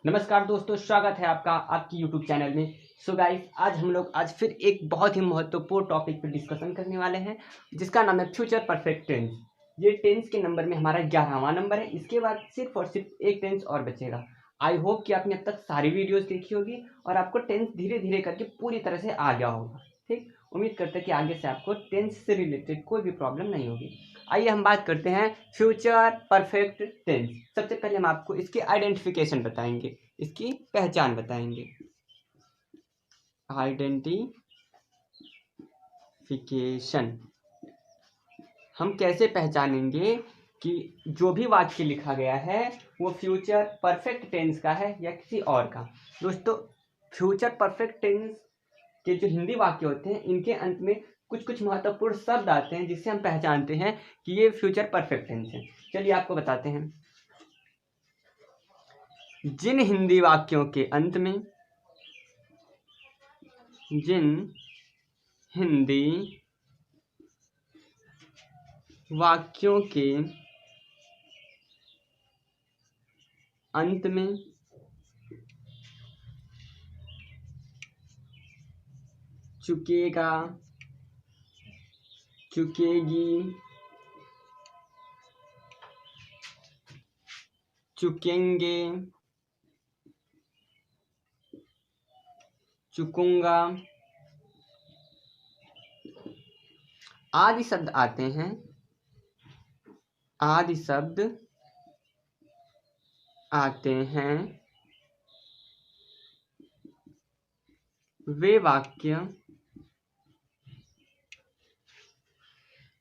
नमस्कार दोस्तों, स्वागत है आपका आपकी यूट्यूब चैनल में। सो गाइस, आज फिर एक बहुत ही महत्वपूर्ण टॉपिक पर डिस्कशन करने वाले हैं, जिसका नाम है फ्यूचर परफेक्ट टेंस। ये टेंस के नंबर में हमारा 11वां नंबर है। इसके बाद सिर्फ और सिर्फ एक टेंस और बचेगा। आई होप कि आपने अब तक सारी वीडियोस देखी होगी और आपको टेंस धीरे धीरे करके पूरी तरह से आ गया होगा। ठीक, उम्मीद करते हैं कि आगे से आपको टेंस से रिलेटेड कोई भी प्रॉब्लम नहीं होगी। आइए हम बात करते हैं फ्यूचर परफेक्ट टेंस। सबसे पहले हम आपको इसकी आइडेंटिफिकेशन बताएंगे, इसकी पहचान बताएंगे। आइडेंटिफिकेशन, हम कैसे पहचानेंगे कि जो भी वाक्य लिखा गया है वो फ्यूचर परफेक्ट टेंस का है या किसी और का। दोस्तों, फ्यूचर परफेक्ट टेंस के जो हिंदी वाक्य होते हैं, इनके अंत में कुछ कुछ महत्वपूर्ण शब्द आते हैं, जिससे हम पहचानते हैं कि ये फ्यूचर परफेक्ट टेंस है। चलिए आपको बताते हैं। जिन हिंदी वाक्यों के अंत में चुकेगा, चुकेगी, चुकेंगे, चुकूंगा आदि शब्द आते हैं, वे वाक्य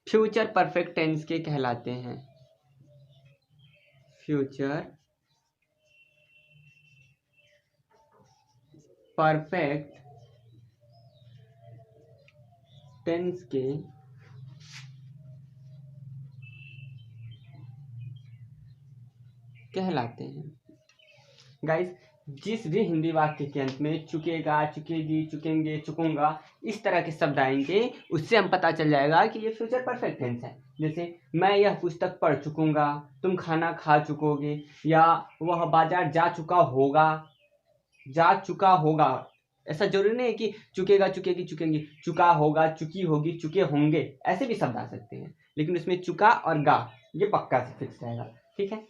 फ्यूचर परफेक्ट टेंस के कहलाते हैं। फ्यूचर परफेक्ट टेंस के कहलाते हैं। गाइस, जिस भी हिंदी वाक्य के अंत में चुकेगा, चुकेगी, चुकेंगे, चुकूंगा इस तरह के शब्द आएंगे, उससे हम पता चल जाएगा कि ये फ्यूचर परफेक्ट टेंस है। जैसे मैं यह पुस्तक पढ़ चुकूंगा, तुम खाना खा चुकोगे, या वह बाजार जा चुका होगा। ऐसा जरूरी नहीं है कि चुकेगा, चुकेगी, चुकेंगी, चुका होगा, चुकी होगी, चुके होंगे, ऐसे भी शब्द आ सकते हैं, लेकिन उसमें चुका और गा ये पक्का से फिक्स रहेगा। ठीक है,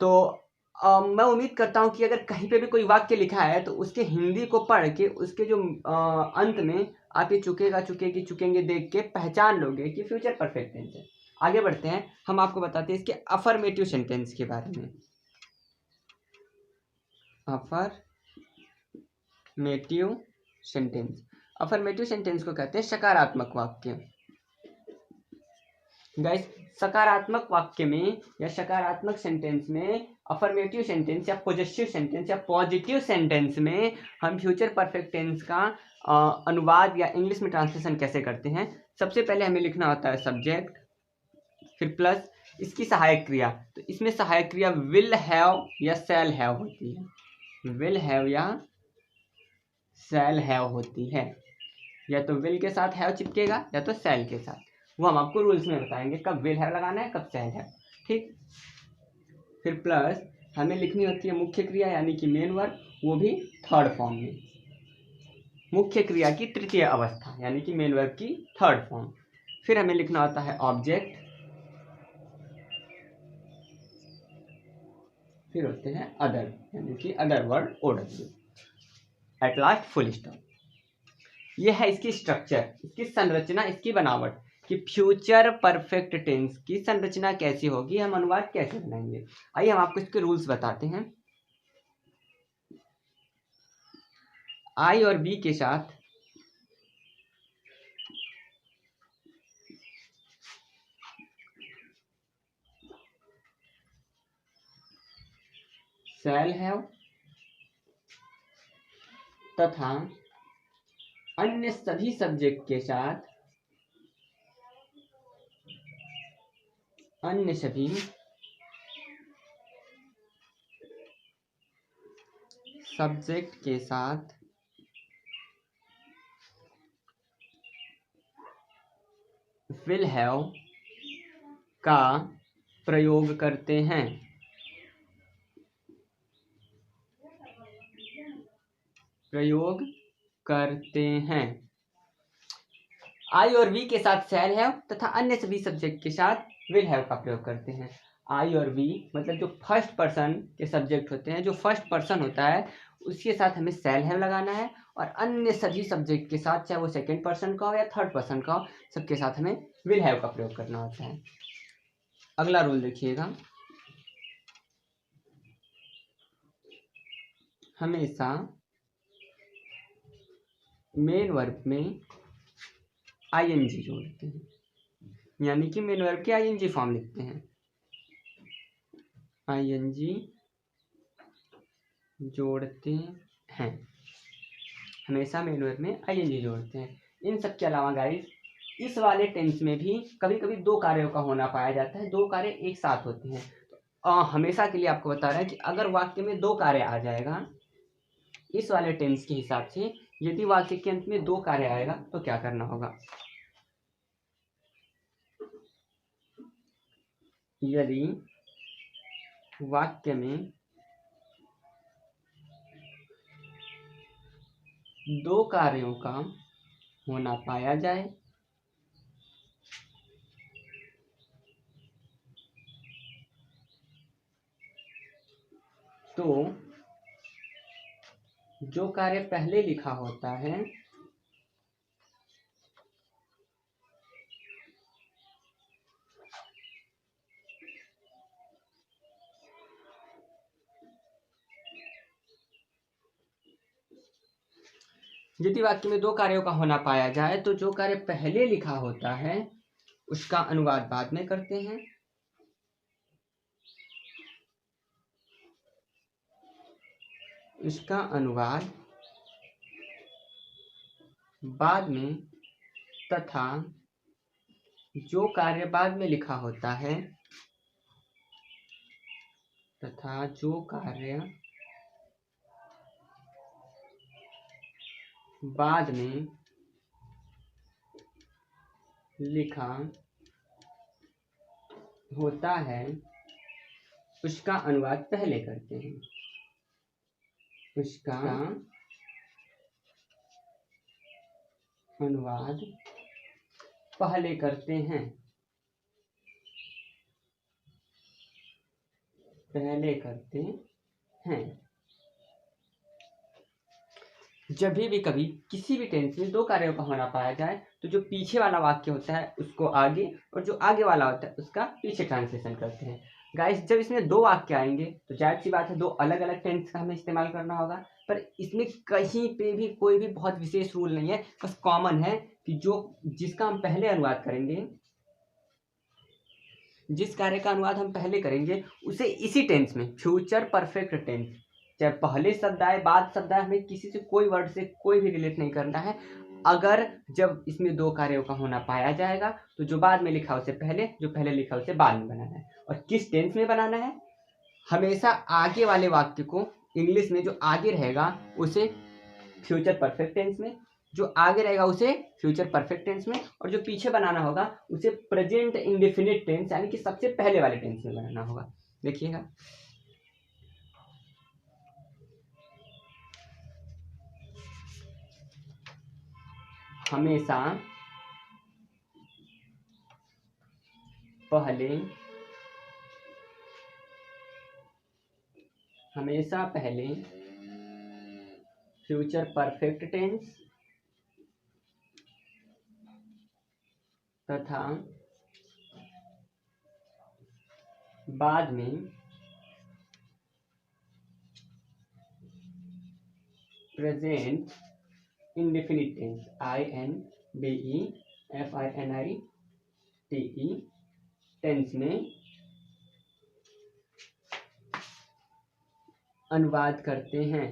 तो मैं उम्मीद करता हूँ कि अगर कहीं पे भी कोई वाक्य लिखा है तो उसके हिंदी को पढ़ के उसके जो अंत में आप ये चुकेगा, चुकेगी, चुकेंगे देख के पहचान लोगे कि फ्यूचर परफेक्ट टेंस है। आगे बढ़ते हैं, हम आपको बताते हैं इसके अफर्मेटिव सेंटेंस के बारे में। अफर्मेटिव सेंटेंस को कहते हैं सकारात्मक वाक्य। गाइस, सकारात्मक वाक्य में या सकारात्मक सेंटेंस में, अफर्मेटिव सेंटेंस या पॉजिटिव सेंटेंस या पॉजिटिव सेंटेंस में हम फ्यूचर परफेक्ट टेंस का अनुवाद या इंग्लिश में ट्रांसलेशन कैसे करते हैं। सबसे पहले हमें लिखना होता है सब्जेक्ट, फिर प्लस इसकी सहायक क्रिया। तो इसमें सहायक क्रिया विल हैव या शैल हैव होती है। विल हैव या शैल हैव होती है, या तो विल के साथ हैव चिपकेगा या तो शैल के साथ। वो हम आपको रूल्स में बताएंगे कब विल हैव लगाना है, कब शैल हैव। ठीक, फिर प्लस हमें लिखनी होती है मुख्य क्रिया यानी कि मेन वर्ब, वो भी थर्ड फॉर्म में। मुख्य क्रिया की तृतीय अवस्था यानी कि मेन वर्ब की थर्ड फॉर्म। फिर हमें लिखना होता है ऑब्जेक्ट, फिर होते हैं अदर यानी कि other word OW, at last full stop. यह है इसकी स्ट्रक्चर, इसकी संरचना, इसकी बनावट कि फ्यूचर परफेक्ट टेंस की संरचना कैसी होगी, हम अनुवाद कैसे बनाएंगे। आइए हम आपको इसके रूल्स बताते हैं। आई और बी के साथ शैल हैव तथा अन्य सभी सब्जेक्ट के साथ अन्य सभी सब्जेक्ट के साथ विल हैव का प्रयोग करते हैं। प्रयोग करते हैं। आई और वी के साथ शैल हैव तथा अन्य सभी सब्जेक्ट के साथ विल हैव का प्रयोग करते हैं। आई और वी मतलब जो फर्स्ट पर्सन के सब्जेक्ट होते हैं, जो फर्स्ट पर्सन होता है उसके साथ हमें शैल हैव लगाना है, और अन्य सभी सब्जेक्ट के साथ, चाहे वो सेकेंड पर्सन का हो या थर्ड पर्सन का हो, सबके साथ हमें विल हैव का प्रयोग करना होता है। अगला रूल देखिएगा, हमेशा मेन वर्ब में आईएनजी जोड़ते हैं, यानी कि मेन वर्ब के आईएनजी फॉर्म लिखते हैं। आईएनजी जोड़ते हैं, हमेशा मेन वर्ब में आईएनजी जोड़ते हैं। इन सब के अलावा गाइस इस वाले टेंस में भी कभी कभी दो कार्यों का होना पाया जाता है, दो कार्य एक साथ होते हैं। तो हमेशा के लिए आपको बता रहा है कि अगर वाक्य में दो कार्य आ जाएगा इस वाले टेंस के हिसाब से, यदि वाक्य के अंत में दो कार्य आएगा तो क्या करना होगा। यदि वाक्य में दो कार्यों का होना पाया जाए तो जो कार्य पहले लिखा होता है यदि वाक्य में दो कार्यों का होना पाया जाए तो जो कार्य पहले लिखा होता है उसका अनुवाद बाद में करते हैं, इसका अनुवाद बाद में, तथा जो कार्य बाद में लिखा होता है तथा जो कार्य बाद में लिखा होता है उसका अनुवाद पहले करते हैं, उसका अनुवाद पहले करते हैं, पहले करते हैं। जब भी कभी किसी भी टेंस में दो कार्यों का होना पाया जाए तो जो पीछे वाला वाक्य होता है उसको आगे और जो आगे वाला होता है उसका पीछे ट्रांसलेशन करते हैं। गाइस जब इसमें दो वाक्य आएंगे तो जाहिर सी बात है दो अलग अलग टेंस का हमें इस्तेमाल करना होगा, पर इसमें कहीं पे भी कोई भी बहुत विशेष रूल नहीं है, बस कॉमन है कि जो जिसका हम पहले अनुवाद करेंगे, जिस कार्य का अनुवाद हम पहले करेंगे उसे इसी टेंस में, फ्यूचर परफेक्ट टेंस, चाहे पहले शब्द आए बाद शब्द आए, हमें किसी से कोई वर्ड से कोई भी रिलेट नहीं करना है। अगर जब इसमें दो कार्यों का होना पाया जाएगा तो जो बाद में लिखा उसे पहले, जो पहले लिखा उसे बाद में बनाना है। और किस टेंस में बनाना है, हमेशा आगे वाले वाक्य को इंग्लिश में जो आगे रहेगा उसे फ्यूचर परफेक्ट टेंस में, जो आगे रहेगा उसे फ्यूचर परफेक्ट टेंस में, और जो पीछे बनाना होगा उसे प्रेजेंट इंडेफिनिट टेंस यानी कि सबसे पहले वाले टेंस में बनाना होगा। देखिएगा, हमेशा पहले, हमेशा पहले फ्यूचर परफेक्ट टेंस तथा बाद में present indefinite tense, INDEFINITE tense में अनुवाद करते हैं।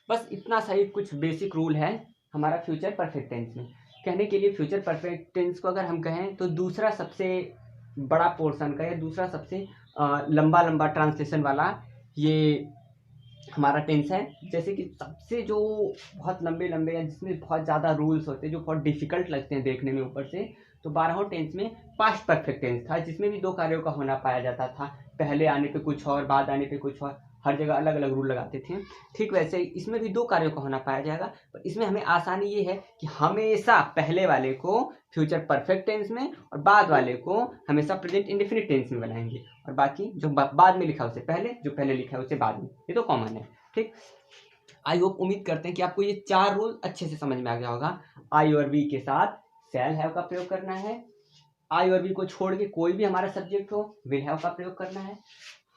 बस इतना सा ही कुछ बेसिक रूल है हमारा फ्यूचर परफेक्ट टेंस में। कहने के लिए फ्यूचर परफेक्ट टेंस को अगर हम कहें तो दूसरा सबसे बड़ा पोर्शन का या दूसरा सबसे लंबा ट्रांसलेशन वाला ये हमारा टेंस है। जैसे कि सबसे जो बहुत लंबे लंबे या जिसमें बहुत ज़्यादा रूल्स होते हैं, जो बहुत डिफिकल्ट लगते हैं देखने में ऊपर से, तो 12 टेंस में पास्ट परफेक्ट टेंस था, जिसमें भी दो कार्यों का होना पाया जाता था। पहले आने पे कुछ और, बाद आने पे कुछ और, हर जगह अलग अलग रूल लगाते थे। ठीक वैसे ही इसमें भी दो कार्यों का होना पाया जाएगा, पर इसमें हमें आसानी ये है कि हमेशा पहले वाले को फ्यूचर परफेक्ट टेंस में और बाद वाले को हमेशा प्रेजेंट इंडेफिनिट टेंस में बनाएंगे, और बाकी जो बाद में लिखा है उसे पहले, जो पहले लिखा है उसे बाद में। ये तो कॉमन है। ठीक, आई होप, उम्मीद करते हैं कि आपको ये 4 रूल अच्छे से समझ में आ गया होगा। आई और वी के साथ शैल हैव का प्रयोग करना है। आई और वी को छोड़ के कोई भी हमारा सब्जेक्ट हो, विल हैव का प्रयोग करना है।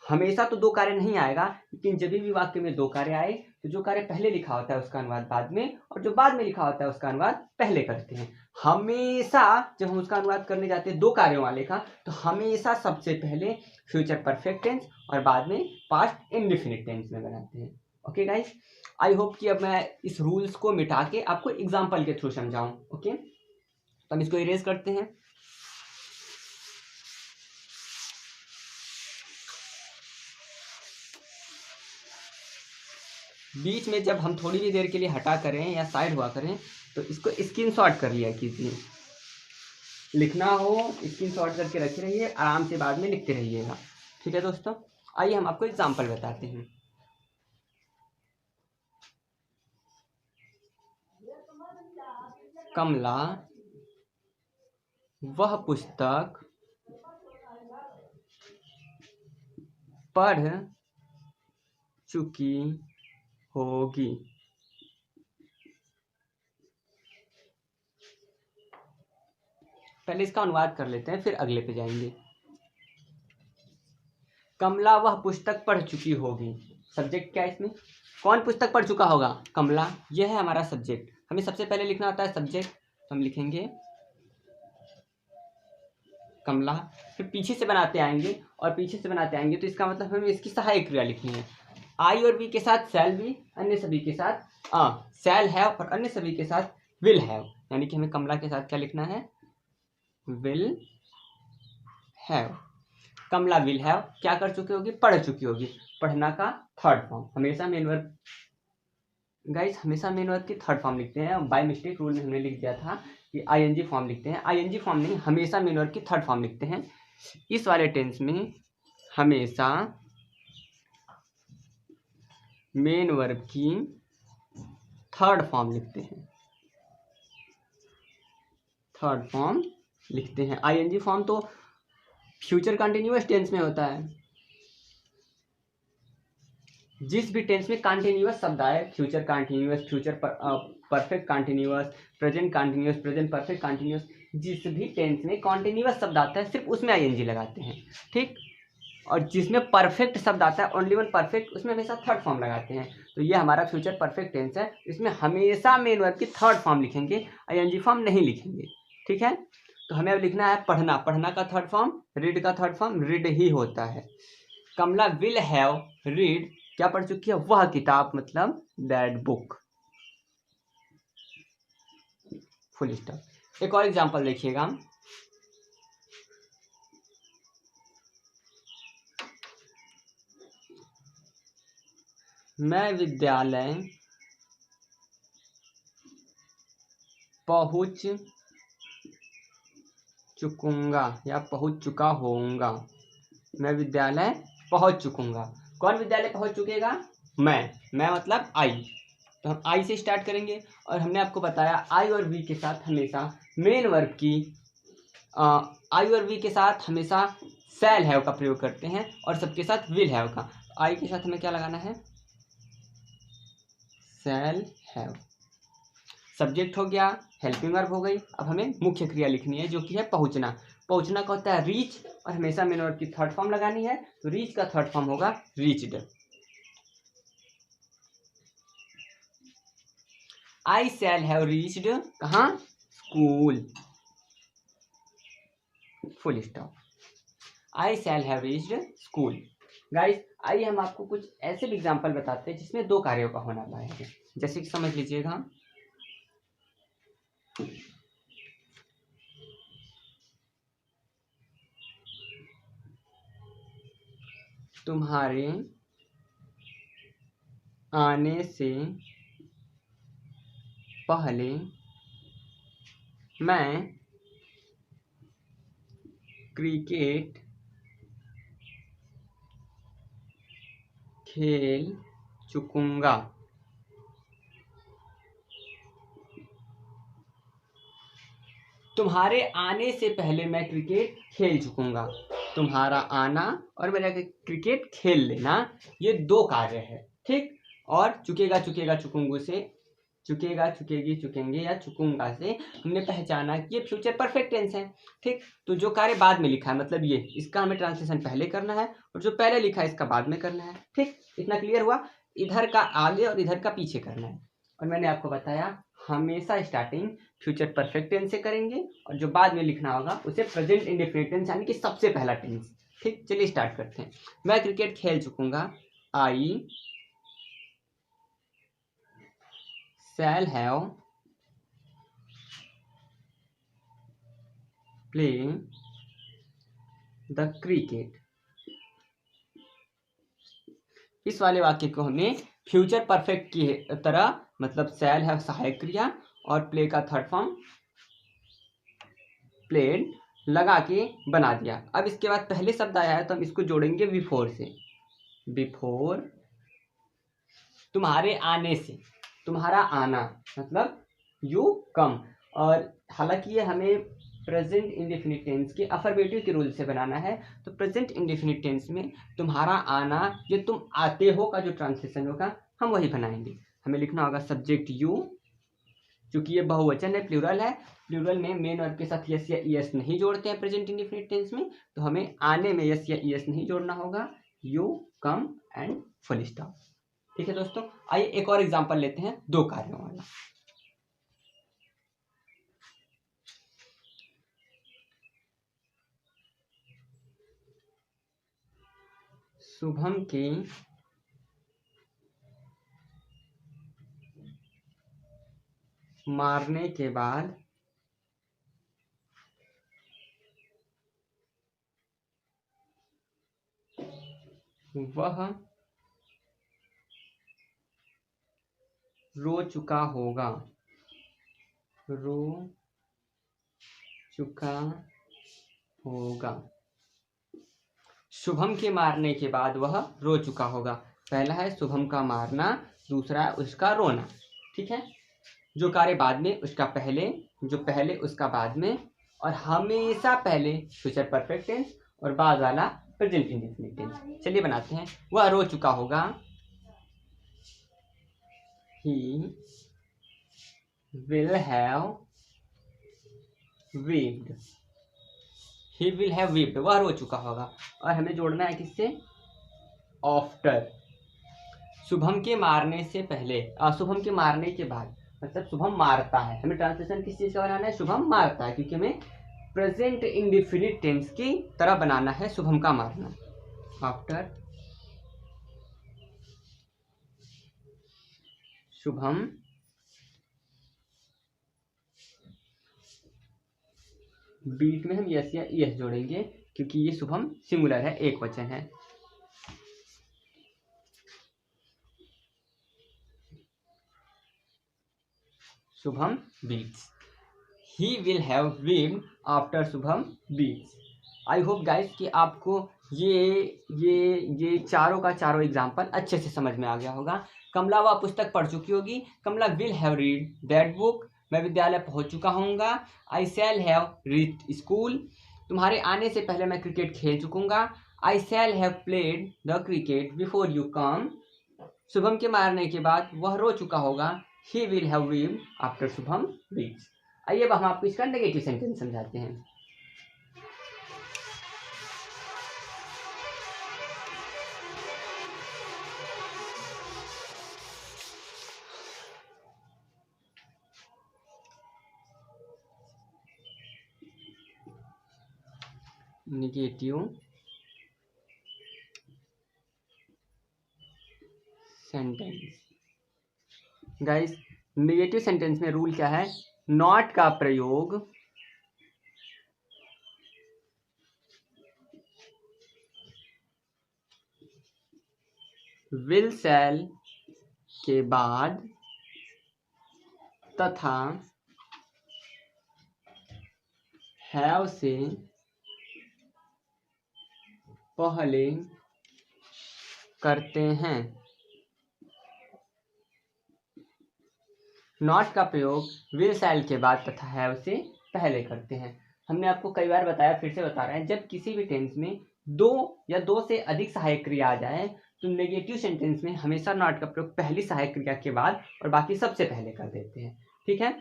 हमेशा तो दो कार्य नहीं आएगा, लेकिन जब भी वाक्य में दो कार्य आए तो जो कार्य पहले लिखा होता है उसका अनुवाद बाद में, और जो बाद में लिखा होता है उसका अनुवाद पहले करते हैं। हमेशा जब हम उसका अनुवाद करने जाते हैं दो कार्यों वाले का, तो हमेशा सबसे पहले फ्यूचर परफेक्ट टेंस और बाद में पास्ट इंडेफिनिट टेंस में बनाते हैं। ओके गाइस, आई होप कि अब मैं इस रूल्स को मिटा के आपको एग्जाम्पल के थ्रू समझाऊं। ओके, तो हम इसको इरेज करते हैं। बीच में जब हम थोड़ी भी देर के लिए हटा करें या साइड हुआ करें, तो इसको स्क्रीनशॉट कर लिया कीजिए। लिखना हो स्क्रीनशॉट करके रखे रहिए, आराम से बाद में लिखते रहिएगा। ठीक है दोस्तों, आइए हम आपको एग्जाम्पल बताते हैं। कमला वह पुस्तक पढ़ चुकी होगी। पहले इसका अनुवाद कर लेते हैं, फिर अगले पे जाएंगे। कमला वह पुस्तक पढ़ चुकी होगी। सब्जेक्ट क्या है इसमें? कौन पुस्तक पढ़ चुका होगा? कमला। यह है हमारा सब्जेक्ट। हमें सबसे पहले लिखना होता है सब्जेक्ट, तो हम लिखेंगे कमला। फिर पीछे से बनाते आएंगे, और पीछे से बनाते आएंगे तो इसका मतलब हमें इसकी सहायक क्रिया लिखनी है। आई और वी के साथ शैल बी, अन्य सभी के साथ शैल हैव, और अन्य सभी के साथ विल हैव। यानी कि हमें कमला के साथ क्या लिखना है? Will have. Kamla will have क्या कर चुकी होगी? पढ़ चुकी होगी। पढ़ना का थर्ड फॉर्म हमेशा मेन वर्ब, गाइस हमेशा मेन वर्ब की थर्ड फॉर्म लिखते हैं। बाय मिस्टेक रूल में हमने लिख दिया था कि आईएनजी फॉर्म लिखते हैं। आईएनजी फॉर्म नहीं, हमेशा मेन वर्ब की थर्ड फॉर्म लिखते हैं। इस वाले टेंस में हमेशा मेन वर्ब की थर्ड फॉर्म लिखते हैं। थर्ड फॉर्म लिखते हैं। आईएनजी फॉर्म तो फ्यूचर कंटिन्यूअस टेंस में होता है। जिस भी टेंस में कंटिन्यूअस शब्द आए, future continuous, future perfect continuous, present continuous, present perfect continuous, जिस भी टेंस में कंटिन्यूअस शब्द आता है सिर्फ उसमें आईएनजी लगाते हैं। ठीक, और जिसमें परफेक्ट शब्द आता है, ओनली वन परफेक्ट, उसमें हमेशा थर्ड फॉर्म लगाते हैं। तो ये हमारा फ्यूचर परफेक्ट टेंस है, इसमें हमेशा मेन वर्ब की थर्ड फॉर्म लिखेंगे, आईएनजी फॉर्म नहीं लिखेंगे। ठीक है, तो हमें अब लिखना है पढ़ना। पढ़ना का थर्ड फॉर्म, रीड का थर्ड फॉर्म रीड ही होता है। कमला विल हैव रीड, क्या पढ़ चुकी है? वह किताब, मतलब दैट बुक। Full stop. एक और एग्जांपल देखिएगा। मैं विद्यालय पहुंच चुकूंगा या पहुंच चुका होऊंगा। मैं विद्यालय पहुंच चुकूंगा। कौन विद्यालय पहुंच चुकेगा? मैं मतलब आई। तो हम आई से स्टार्ट करेंगे, और हमने आपको बताया आई और वी के साथ हमेशा मेन वर्ब की आई और वी के साथ हमेशा शैल हैव का प्रयोग करते हैं, और सबके साथ विल हैव का। आई के साथ हमें क्या लगाना है? Shall have. सब्जेक्ट हो गया, हेल्पिंग वर्ब हो गई। अब हमें मुख्य क्रिया लिखनी है, जो कि है पहुंचना। पहुंचना का होता है रीच, और हमेशा मेन वर्ब की थर्ड फॉर्म लगानी है, तो रीच का थर्ड फॉर्म होगा reached. I shall have reached, कहाँ? School. Full stop. I shall have reached school. Guys, आइए हम आपको कुछ ऐसे भी एग्जाम्पल बताते हैं जिसमें दो कार्यों का होना पाएगा। जैसे कि समझ लीजिएगा, तुम्हारे आने से पहले मैं क्रिकेट खेल चुकूंगा। तुम्हारे आने से पहले मैं क्रिकेट खेल चुकूंगा। तुम्हारा आना और मेरा क्रिकेट खेल लेना, ये दो कार्य है, ठीक। और चुकेगा चुकेगा चुकूंगू से, चुकेगा चुकेगी चुकेंगे या चुकूंगा से हमने पहचाना कि ये फ्यूचर परफेक्ट टेंस है, ठीक। तो जो कार्य बाद में लिखा है, मतलब ये, इसका हमें ट्रांसलेशन पहले करना है और जो पहले लिखा है इसका बाद में करना है, ठीक। इतना क्लियर हुआ। इधर का आगे और इधर का पीछे करना है। और मैंने आपको बताया हमेशा स्टार्टिंग फ्यूचर परफेक्ट टेंस से करेंगे और जो बाद में लिखना होगा उसे प्रेजेंट इंडेफिनिट टेंस यानी कि सबसे पहला टेंस, ठीक। चलिए स्टार्ट करते हैं। मैं क्रिकेट खेल चुकूंगा। I shall have play the cricket. इस वाले वाक्य को हमने फ्यूचर परफेक्ट की तरह, मतलब शैल हैव सहायक क्रिया और प्ले का थर्ड फॉर्म प्लेड लगा के बना दिया। अब इसके बाद पहले शब्द आया है तो हम इसको जोड़ेंगे बिफोर से। बिफोर, तुम्हारे आने से, तुम्हारा आना मतलब यू कम। और हालांकि ये हमें प्रेजेंट इंडेफिनिट टेंस के अफर्मेटिव के रूल से बनाना है, तो प्रेजेंट इंडेफिनिट टेंस में तुम्हारा आना, ये तुम आते हो का जो ट्रांसलेशन होगा हम वही बनाएंगे। हमें लिखना होगा सब्जेक्ट यू, क्योंकि ये बहुवचन है, प्लूरल है। प्लूरल में मेन वर्ब के साथ यस या ईएस नहीं जोड़ते हैं प्रेजेंट इंडेफिनिट टेंस में, तो हमें आने में यस या ईएस नहीं जोड़ना होगा। You come and full stop, ठीक है दोस्तों। आइए एक और एग्जांपल लेते हैं दो कार्यों वाला। शुभम के मारने के बाद वह रो चुका होगा। रो चुका होगा। शुभम के मारने के बाद वह रो चुका होगा। पहला है शुभम का मारना, दूसरा है उसका रोना, ठीक है। जो कार्य बाद में उसका पहले, जो पहले उसका बाद में, और हमेशा पहले फ्यूचर परफेक्ट टेंस और बाद वाला प्रेजेंट इंडेफिनिट टेंस। चलिए बनाते हैं। वह रो चुका होगा। He will have wept। He will have wept, वह रो चुका होगा। और हमें जोड़ना है किससे? आफ्टर। शुभम के मारने से पहले, शुभम के मारने के बाद, मतलब शुभम मारता है। हमें ट्रांसलेशन किस चीज का बनाना है? शुभम मारता है, क्योंकि हमें प्रेजेंट इंडेफिनिट टेंस की तरह बनाना है शुभम का मारना। आफ्टर शुभम बीट में हम यस या यस जोड़ेंगे, क्योंकि ये शुभम सिंगुलर है, एक वचन है। Shubham beats. He will have weaved after Shubham beats. I hope guys कि आपको ये चारों का चारों एग्जाम्पल अच्छे से समझ में आ गया होगा। कमला वह पुस्तक पढ़ चुकी होगी। Kamla will have read that book. मैं विद्यालय पहुंच चुका हूँगा। I shall have reach school. तुम्हारे आने से पहले मैं क्रिकेट खेल चुकूंगा। I shall have played the cricket before you come. Shubham के मारने के बाद वह रो चुका होगा। He will have weaved after Shubham beats. आइए अब हम आपको इसका नेगेटिव सेंटेंस समझाते हैं। Negative sentence. Guys, negative sentence में रूल क्या है? नॉट का प्रयोग विल, शैल के बाद तथा हैव से पहले करते हैं। नॉट का प्रयोग विल शैल के बाद तथा हैव से पहले करते हैं। हमने आपको कई बार बताया, फिर से बता रहे हैं, जब किसी भी टेंस में दो या दो से अधिक सहायक क्रिया आ जाए तो नेगेटिव सेंटेंस में हमेशा नॉट का प्रयोग पहली सहायक क्रिया के बाद और बाकी सबसे पहले कर देते हैं। ठीक है,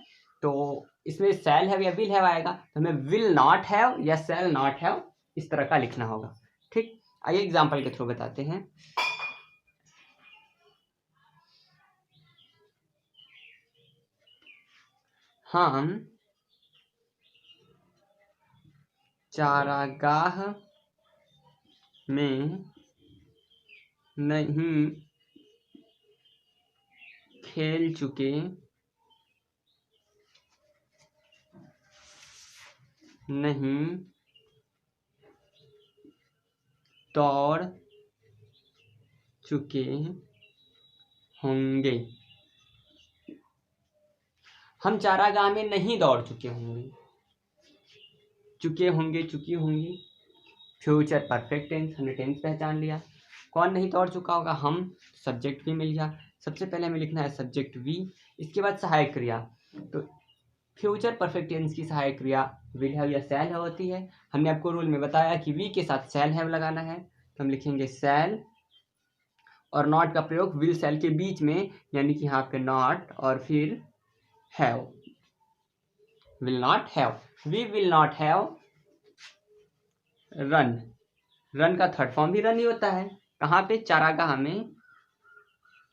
तो इसमें शैल हैव या विल हैव आएगा तो हमें विल नॉट हैव या शैल नॉट हैव इस तरह का लिखना होगा। ठीक, आइए एग्जाम्पल के थ्रू बताते हैं। हम चारागाह में नहीं खेल चुके, नहीं दौड़ चुके होंगे। हम चारागाह में नहीं दौड़ चुके होंगे, चुके होंगे, चुकी होंगी, फ्यूचर परफेक्ट टेंस, हमने टेंस पहचान लिया। कौन नहीं दौड़ चुका होगा? हम, सब्जेक्ट भी मिल गया। सबसे पहले हमें लिखना है सब्जेक्ट वी, इसके बाद सहायक क्रिया। तो फ्यूचर परफेक्ट टेंस की सहायक क्रिया विल हैव या शैल हैव होती है। हमने आपको रूल में बताया कि वी के साथ शैल हैव लगाना है, तो हम लिखेंगे शैल और नॉट का प्रयोग विल शैल के बीच में, यानी कि यहाँ पे नॉट और फिर have. Will not have, we will not have run. Run का थर्ड फॉर्म भी रन ही होता है। कहाँ पे? चारागाह में,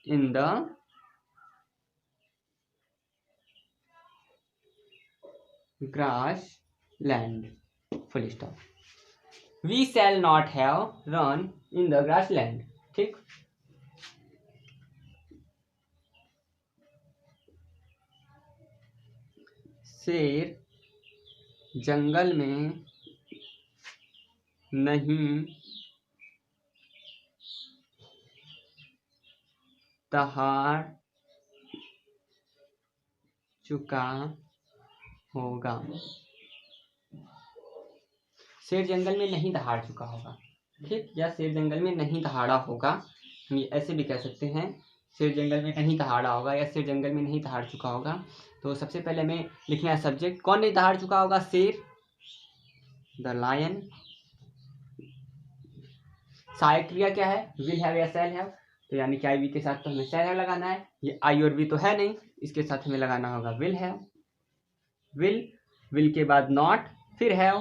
in the grass land, full stop. We shall not have run in the grass land. ठीक, शेर जंगल में नहीं दहाड़ चुका होगा। शेर जंगल में नहीं दहाड़ चुका होगा। ठीक, या शेर जंगल में नहीं दहाड़ा होगा, हम ऐसे भी कह सकते हैं, शेर जंगल में नहीं दहाड़ा होगा या शेर जंगल में नहीं दहाड़ चुका होगा। तो सबसे पहले हमें लिखना है सब्जेक्ट। कौन नहीं दहाड़ चुका होगा? शेर, द लायन। सहायक क्रिया क्या है? विल हैव या शैल हैव, तो यानी कि आई वी के साथ तो हमें शैल हैव लगाना है। ये आई और वी तो है नहीं, इसके साथ हमें लगाना होगा विल हैव। विल के बाद नॉट, फिर हैव,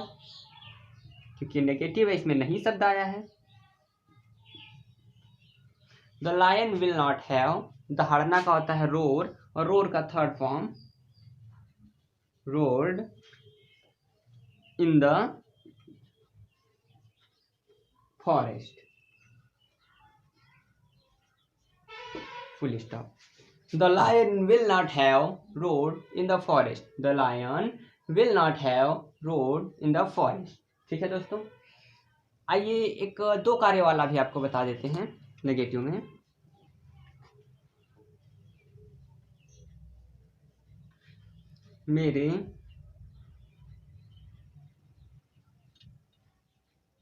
क्योंकि नेगेटिव है इसमें नहीं शब्द आया है। The lion will not have, दहाड़ना का होता है रोर, और रोर का third form roared in the forest, full stop. The lion will not have rode in the forest, the lion will not have rode in the forest. ठीक है दोस्तों, आइए एक दो कार्य वाला भी आपको बता देते हैं नेगेटिव में। मेरे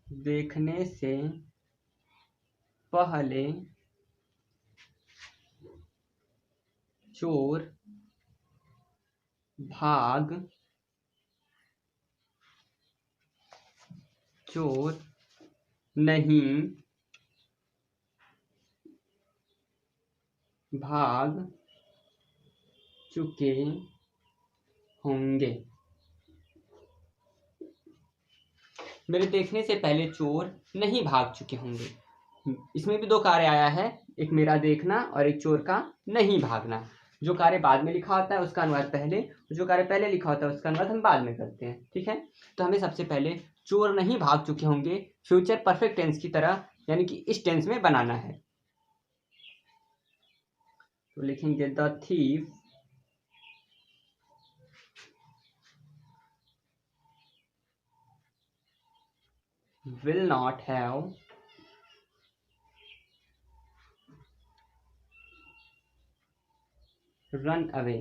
देखने से पहले चोर नहीं भाग चुके होंगे। मेरे देखने से पहले चोर नहीं भाग चुके होंगे। इसमें भी दो कार्य आया है, एक मेरा देखना और एक चोर का नहीं भागना। जो कार्य बाद में लिखा होता है उसका अनुवाद पहले, जो कार्य पहले लिखा होता है उसका अनुवाद हम बाद में करते हैं। ठीक है, तो हमें सबसे पहले चोर नहीं भाग चुके होंगे फ्यूचर परफेक्ट टेंस की तरह, यानी कि इस टेंस में बनाना है। तो लिखेंगे the thief will not have run away,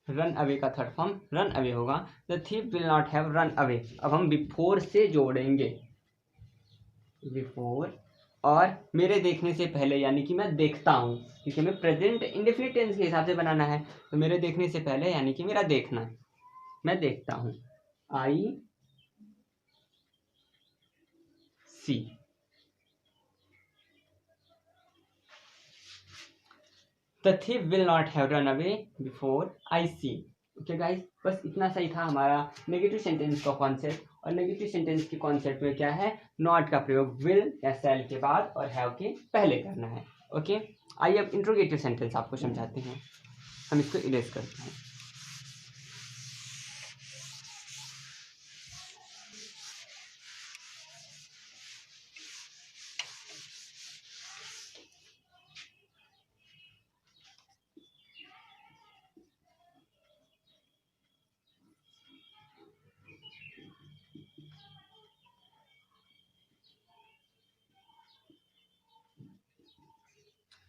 run away का थर्ड फॉर्म रन अवे होगा। The thief will not have run away. अब हम बिफोर से जोड़ेंगे, बिफोर और मेरे देखने से पहले, यानी कि मैं देखता हूँ, क्योंकि हमें प्रेजेंट इंडेफिनिट टेंस के हिसाब से बनाना है। तो मेरे देखने से पहले यानी कि मेरा देखना, मैं देखता हूँ, I see. The thief will not have run away before I see। Okay guys, बस इतना सही था हमारा नेगेटिव सेंटेंस का कॉन्सेप्ट। और नेगेटिव सेंटेंस के कॉन्सेप्ट में क्या है, नॉट का प्रयोग विल या शैल के बाद और हैव के पहले करना है। ओके, आइए अब इंट्रोगेटिव सेंटेंस आपको समझाते हैं। हम इसको इरेज करते हैं।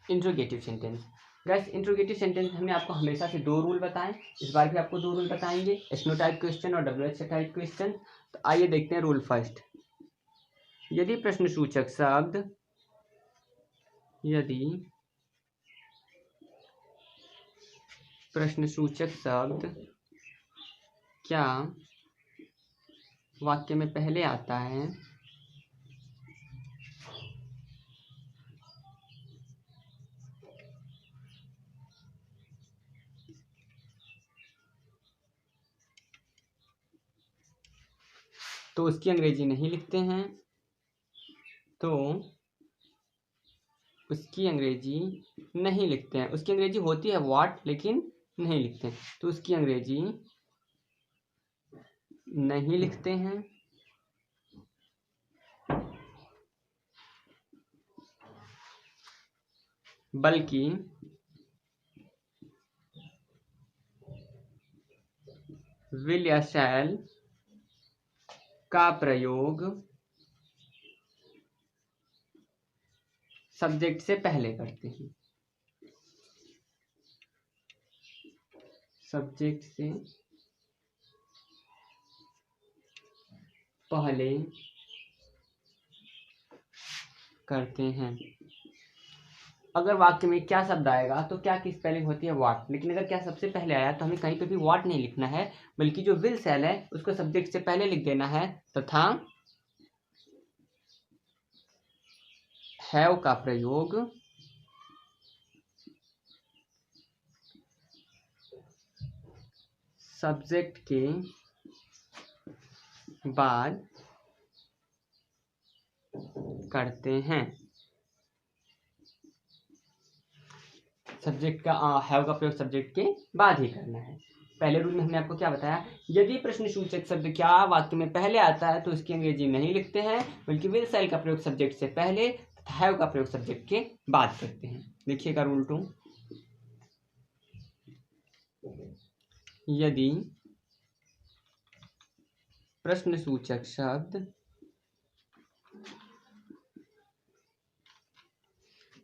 Interrogative sentence. Guys, interrogative sentence हमने आपको हमेशा से 2 रूल बताएं, इस बार भी आपको 2 रूल बताएंगे, एसनो टाइप क्वेश्चन और WH टाइप क्वेश्चन। तो आइए देखते हैं रूल फर्स्ट। यदि प्रश्नसूचक शब्द, यदि प्रश्नसूचक शब्द क्या वाक्य में पहले आता है, तो उसकी अंग्रेजी नहीं लिखते हैं, तो उसकी अंग्रेजी नहीं लिखते हैं। उसकी अंग्रेजी होती है व्हाट, लेकिन नहीं लिखते हैं, तो उसकी अंग्रेजी नहीं लिखते हैं। बल्कि विल या शैल का प्रयोग सब्जेक्ट से पहले करते हैं, सब्जेक्ट से पहले करते हैं। अगर वाक्य में क्या शब्द आएगा तो क्या की स्पेलिंग होती है व्हाट, लेकिन अगर क्या सबसे पहले आया तो हमें कहीं पे भी व्हाट नहीं लिखना है, बल्कि जो विल शैल है उसको सब्जेक्ट से पहले लिख देना है, तथा हैव का प्रयोग सब्जेक्ट के बाद करते हैं। सब्जेक्ट का हैव का प्रयोग सब्जेक्ट के बाद ही करना है। पहले रूल में हमने आपको क्या बताया, यदि प्रश्नसूचक शब्द क्या वाक्य में पहले आता है तो उसकी अंग्रेजी नहीं लिखते हैं, बल्कि विल शैल का प्रयोग सब्जेक्ट से पहले तथा हैव का प्रयोग सब्जेक्ट के बाद करते हैं। देखिएगा रूल 2, यदि प्रश्नसूचक शब्द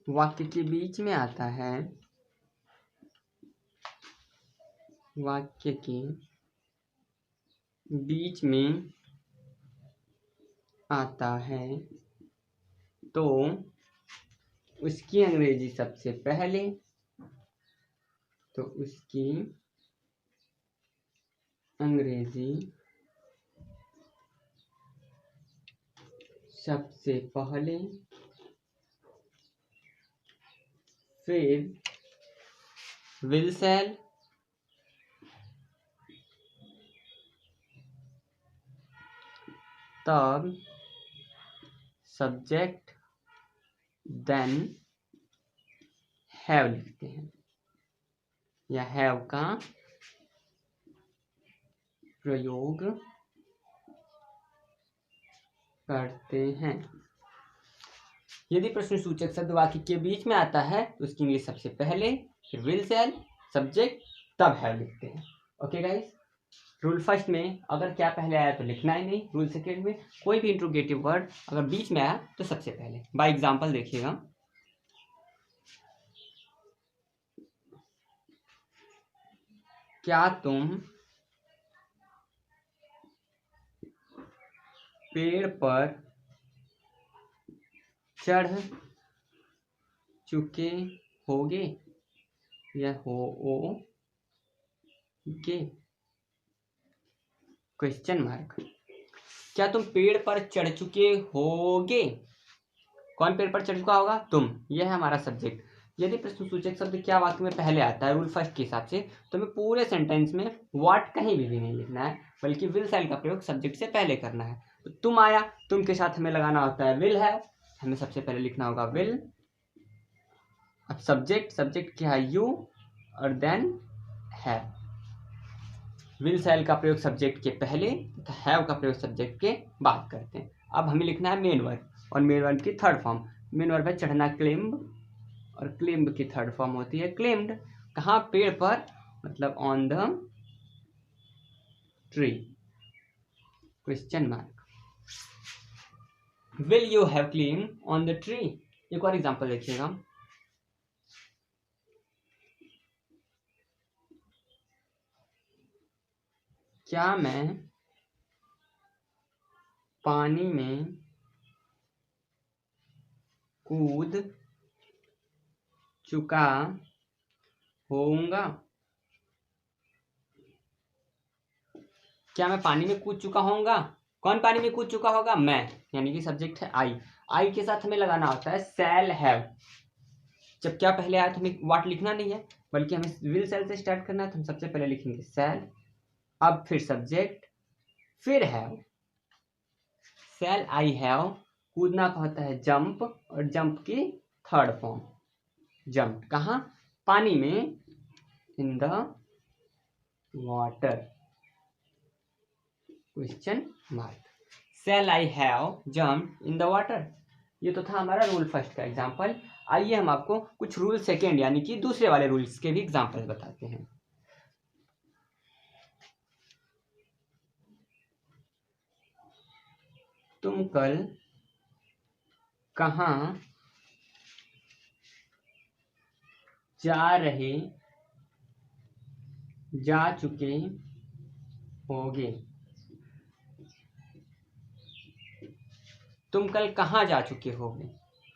वाक्य के बीच में आता है, वाक्य के बीच में आता है, तो उसकी अंग्रेजी सबसे पहले, तो उसकी अंग्रेजी सबसे पहले, फिर विल शैल, तब सब्जेक्ट, देन हैव लिखते हैं, या हैव का प्रयोग करते हैं। यदि प्रश्नसूचक शब्द वाक्य के बीच में आता है तो उसकी इंग्लिश सबसे पहले, फिर विल शैल, सब्जेक्ट, तब हैव लिखते हैं। ओके गाइस, रूल फर्स्ट में अगर क्या पहले आया तो लिखना ही नहीं, रूल सेकेंड में कोई भी इंट्रोगेटिव वर्ड अगर बीच में आया तो सबसे पहले। बाय एग्जांपल देखिएगा, क्या तुम पेड़ पर चढ़ चुके होगे या होगे? Question mark. क्या तुम पेड़ पर चढ़ चुके होगे? कौन पेड़ पर चढ़ चुका होगा? तुम। यह है हमारा सब्जेक्ट। यदि प्रश्नसूचक शब्द क्या वाक्य में पहले आता है रूल फर्स्ट के हिसाब से, तो हमें पूरे सेंटेंस में व्हाट कहीं भी नहीं लिखना है, बल्कि विल सेल का प्रयोग सब्जेक्ट से पहले करना है। तो तुम आया, तुम के साथ हमें लगाना होता है विल है, हमें सबसे पहले लिखना होगा विल। अब सब्जेक्ट क्या है? यू, और देन है। विल सेल का प्रयोग सब्जेक्ट के पहले तथा हैव का प्रयोग सब्जेक्ट के बाद करते हैं। अब हमें लिखना है मेन वर्ब, और मेन वर्ब की थर्ड फॉर्म। मेन वर्ब है चढ़ना, क्लेम्ब, और क्लेम्ब की थर्ड फॉर्म होती है क्लेम्ड। कहाँ? पेड़ पर, मतलब on the tree. Question mark. Will you have claimed on the tree? एक और एग्जांपल देखिएगा। क्या मैं पानी में कूद चुका होऊंगा? क्या मैं पानी में कूद चुका होऊंगा? कौन पानी में कूद चुका होगा? मैं, यानी कि सब्जेक्ट है आई। आई के साथ हमें लगाना होता है शैल हैव। जब क्या पहले आया तो हमें व्हाट लिखना नहीं है, बल्कि हमें विल सेल से स्टार्ट करना है, तो हम सबसे पहले लिखेंगे शैल, अब फिर सब्जेक्ट, फिर हैव। शैल आई हैव, कूदना का होता है जंप, और जंप की थर्ड फॉर्म जंप। कहाँ? पानी में, in the water. Question mark. Shall I have jump in the water. ये तो था हमारा रूल फर्स्ट का एग्जाम्पल। आइए हम आपको कुछ रूल सेकेंड यानी कि दूसरे वाले रूल्स के भी एग्जाम्पल बताते हैं। तुम कल कहाँ जा चुके होगे? तुम कल कहाँ जा चुके होगे?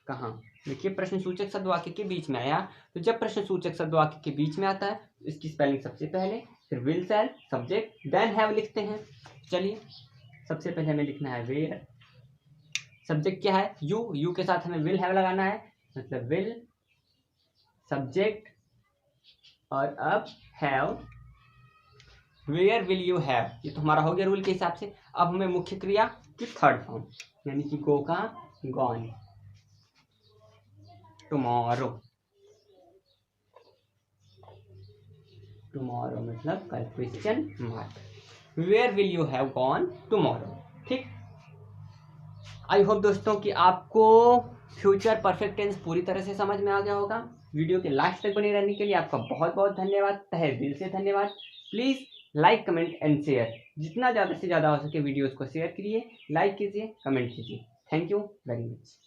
कहाँ? देखिए प्रश्नसूचक शब्द वाक्य के बीच में आया, तो जब प्रश्नसूचक शब्द वाक्य के बीच में आता है तो इसकी स्पेलिंग सबसे पहले, फिर will sell, subject, then have लिखते हैं। चलिए सबसे पहले हमें लिखना है वेयर। सब्जेक्ट क्या है? यू, यू के साथ हमें विल हैव लगाना है, मतलब विल, सब्जेक्ट, और अब have. Where will you have, ये तो हमारा हो गया रूल के हिसाब से। अब हमें मुख्य क्रिया की थर्ड फॉर्म, यानी कि गो का गॉन, टुमारो। टुमारो मतलब कल। Question mark. Where will you have gone tomorrow? ठीक। आई होप दोस्तों कि आपको फ्यूचर परफेक्ट टेंस पूरी तरह से समझ में आ गया होगा। वीडियो के लास्ट तक बने रहने के लिए आपका बहुत बहुत धन्यवाद, तहे दिल से धन्यवाद। Please like, comment and share. जितना ज़्यादा से ज़्यादा हो सके वीडियोस को शेयर करिए, लाइक कीजिए, कमेंट कीजिए। Thank you very much.